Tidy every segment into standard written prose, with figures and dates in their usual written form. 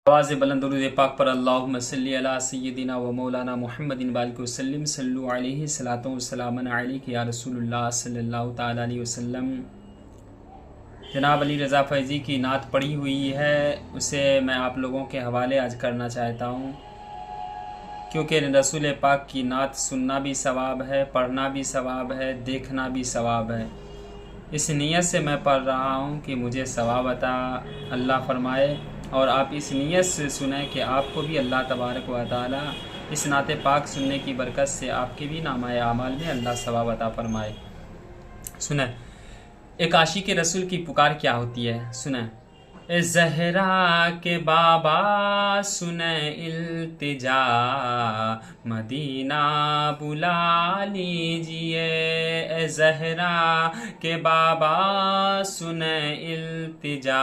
आवाज़ बुलंद दुरूद पाक पर अल्लाहुम्मा सल्ली अला सय्यदिना व मौलाना मुहम्मदिन बालिक वसल्लम सल्लु अलैहि सलातो वस्सलामन अलैका या रसूलुल्लाह सल्लल्लाहु ताला अलैहि वसल्लम। जनाब अली रज़ा फैज़ी की नात पढ़ी हुई है, उसे मैं आप लोगों के हवाले आज करना चाहता हूँ, क्योंकि रसूल पाक की नात सुनना भी सवाब है, पढ़ना भी सवाब है, देखना भी सवाब है। इस नीयत से मैं पढ़ रहा हूँ कि मुझे सवाब अता अल्लाह फरमाए, और आप इस नीयत से सुने कि आपको भी अल्लाह तबारक व तआला इस नाते पाक सुनने की बरकत से आपके भी नामाए आमाल में अल्लाह सवाब अता फरमाए। सुने, एक आशिक रसूल की पुकार क्या होती है। सुने, ए ज़हरा के बाबा सुने इल्तिजा, मदीना बुला लीजिए। ए ज़हरा के बाबा सुने इल्तिजा,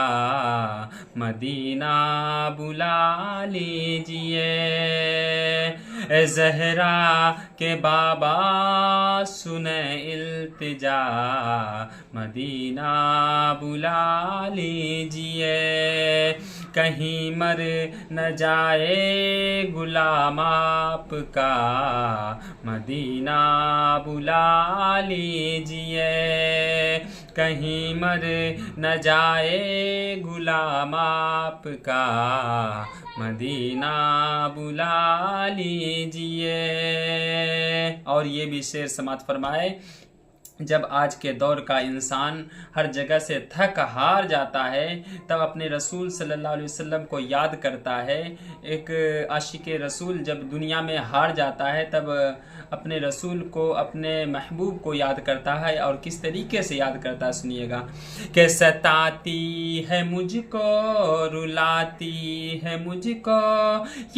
मदीना बुला लीजिए। ए ज़हरा के बाबा सुने इल्तिजा, मदीना बुला लीजिए। कहीं मर न जाए गुलाम आपका, मदीना बुला लीजिए। कहीं मर न जाए गुलाम आपका, मदीना बुला लीजिए। और ये भी शेर समात फरमाए, जब आज के दौर का इंसान हर जगह से थक हार जाता है, तब अपने रसूल सल्लल्लाहु अलैहि वसल्लम को याद करता है। एक आशिक रसूल जब दुनिया में हार जाता है, तब अपने रसूल को, अपने महबूब को याद करता है। और किस तरीके से याद करता है सुनिएगा, कि सताती है मुझको, रुलाती है मुझको,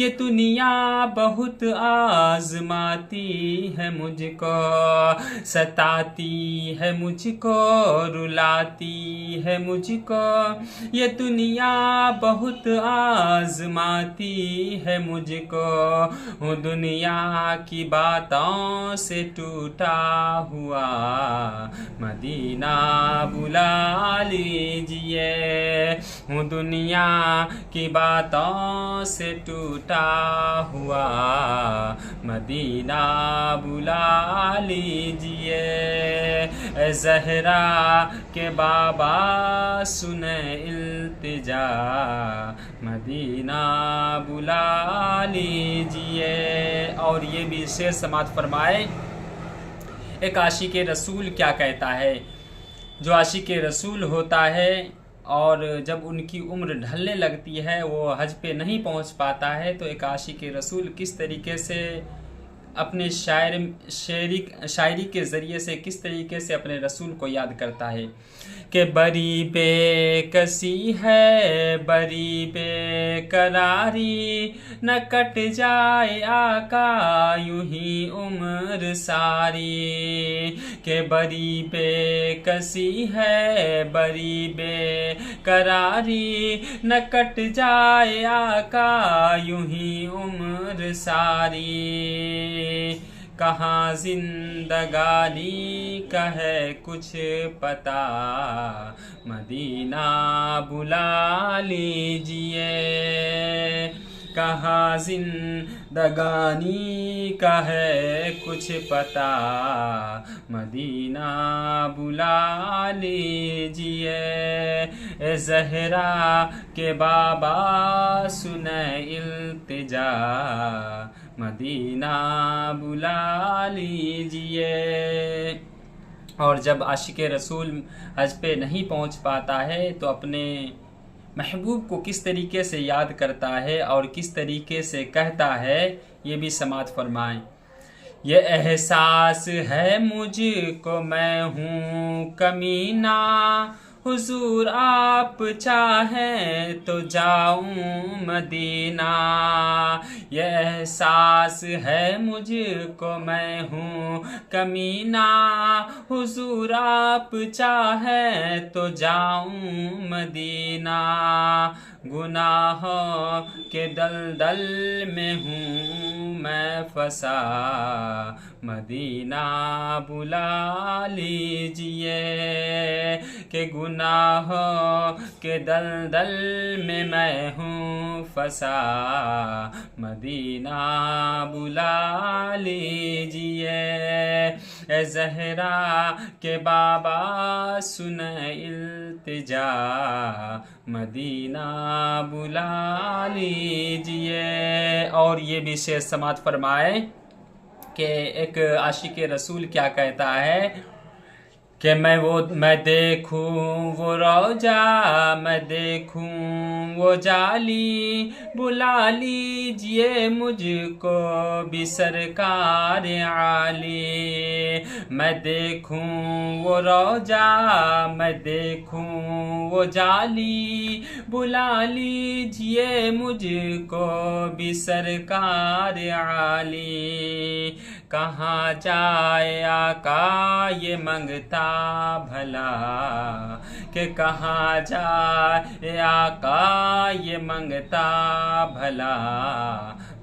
ये दुनिया बहुत आजमाती है मुझको। सताती है मुझको, रुलाती है मुझको, ये दुनिया बहुत आजमाती है मुझको। हूँ दुनिया की बातों से टूटा हुआ, मदीना बुला लीजिए। हूँ दुनिया की बातों से टूटा हुआ, मदीना बुला लीजिए। ज़हरा के बाबा सुने इल्तिजा, मदीना बुला लीजिए। और ये भी शेर समात फरमाए, एक आशिक रसूल क्या कहता है। जो आशिक रसूल होता है और जब उनकी उम्र ढलने लगती है, वो हज पे नहीं पहुंच पाता है, तो एक आशिक रसूल किस तरीके से अपने शायरी के ज़रिए से किस तरीके से अपने रसूल को याद करता है, कि बड़ी बेकसी है, बड़ी बेकरारी, न कट जाए आका यूं ही उम्र सारी। कि बड़ी बेकसी है, बड़ी बेकरारी, न कट जाए आका यूं ही उम्र सारी। कहाँ जिंदगानी का है कुछ पता, मदीना बुला लीजिए। कहाँ जिंदगानी का है कुछ पता, मदीना बुला लीजिए। ए ज़हरा के बाबा सुने इल्तिजा, मदीना बुला लीजिए। और जब आशिक रसूल हज पे नहीं पहुंच पाता है, तो अपने महबूब को किस तरीके से याद करता है और किस तरीके से कहता है, ये भी समात फरमाएं। ये एहसास है मुझको मैं हूँ कमीना, हुजूर आप चाहें तो जाऊं मदीना। ये एहसास है मुझको मैं हूँ कमीना, हुजूर आप चाहें तो जाऊं मदीना। गुनाहों के दलदल में हूँ मैं फंसा, मदीना बुला लीजिए कि गुनाहों के दलदल में मैं हूँ फंसा, मदीना बुला लीजिए। ए ज़हरा के बाबा सुने इल्तिजा, मदीना बुला लीजिए। और ये भी शेर समात फरमाए कि एक आशिक रसूल क्या कहता है कि मैं देखूं वो रोजा, मैं देखूं वो जाली, बुला लीजिए मुझको भी सरकार आली। मैं देखूं वो रोजा, मैं देखूं वो जाली, बुला लीजिए मुझको भी सरकार आली। कहाँ जाए आका ये मंगता भला, कि कहाँ जाए आका ये मंगता भला,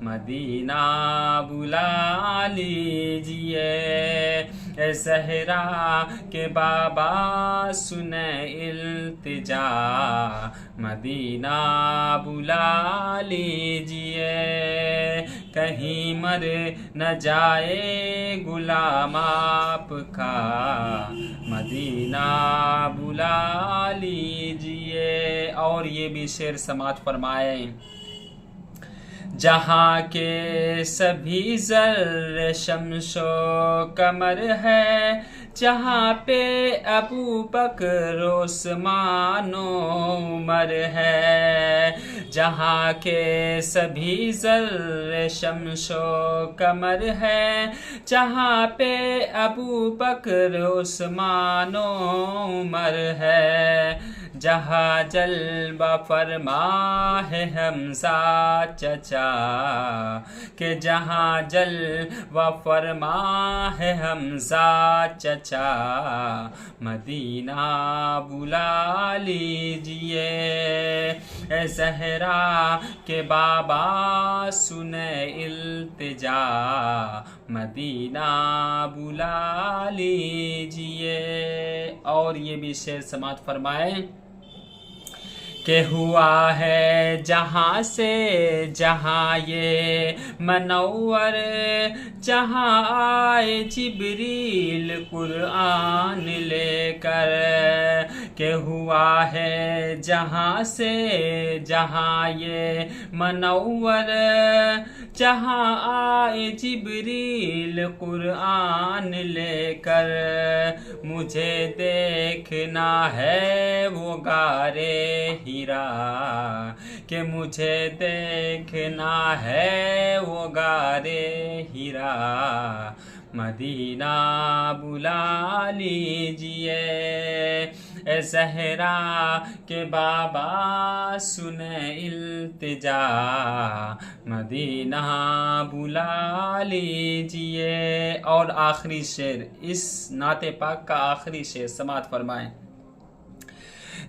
मदीना बुला लीजिए। ए ज़हरा के बाबा सुने इल्तिजा, मदीना बुला लीजिए। कहीं मर न जाए गुलाम आपका, मदीना बुला लीजिए। और ये भी शेर समात फरमाए, जहाँ के सभी ज़र्रे शम्सो कमर है, जहाँ पे अबू बकर उस्मानो उमर है। जहाँ के सभी ज़र्रे शम्सो कमर है, जहाँ पे अबू बकर उस्मानो उमर है। जहाँ जलवा फरमा है हमज़ा चचा, कि जहाँ जलवा फरमा है हमज़ा चचा, मदीना बुला लीजिए। ए ज़हरा के बाबा सुने इल्तिजा, मदीना बुला लीजिए। और ये भी शेर समात फरमाए कि हुआ है जहाँ से जहाँ ये मनव्वर, जहाँ आए जिब्रील कुरान लेकर, कि हुआ है जहाँ से जहाँ ये मनव्वर, जहाँ आए जिब्रील कुरान लेकर। मुझे देखना है वो गारे हीरा, कि मुझे देखना है वो गारे हीरा, मदीना बुला लीजिए। ए ज़हरा के बाबा सुने इल्तिजा, मदीना बुला लीजिए। और आखिरी शेर, इस नाते पाक का आखिरी शेर समात फरमाएं,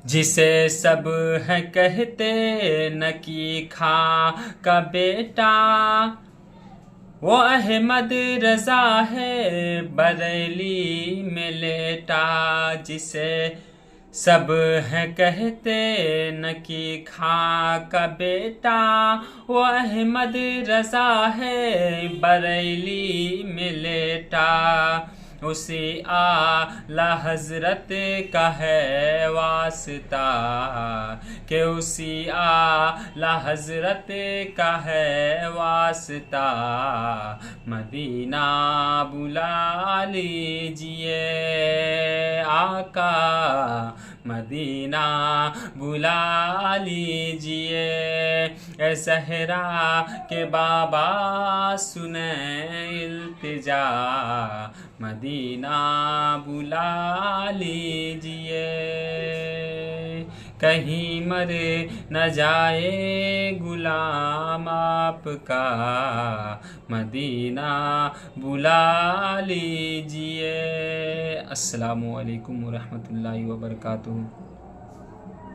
जिसे सब है कहते नकी खां का बेटा, वो अहमद रजा है बरेली में लेटा। जिसे सब है कहते नकी खां का बेटा, वो अहमद रजा है बरेली में लेटा। उसी आला हजरत का है वास्ता, कि उसी आला हजरत का है वास्ता, मदीना बुला लीजिए। आका मदीना बुला लीजिए। ए ज़हरा के बाबा सुने इल्तिजा, मदीना बुला लीजिए। कहीं मर न जाए गुलाम आपका, मदीना बुला लीजिए। अस्सलामु अलैकुम व रहमतुल्लाहि व बरकातुहू।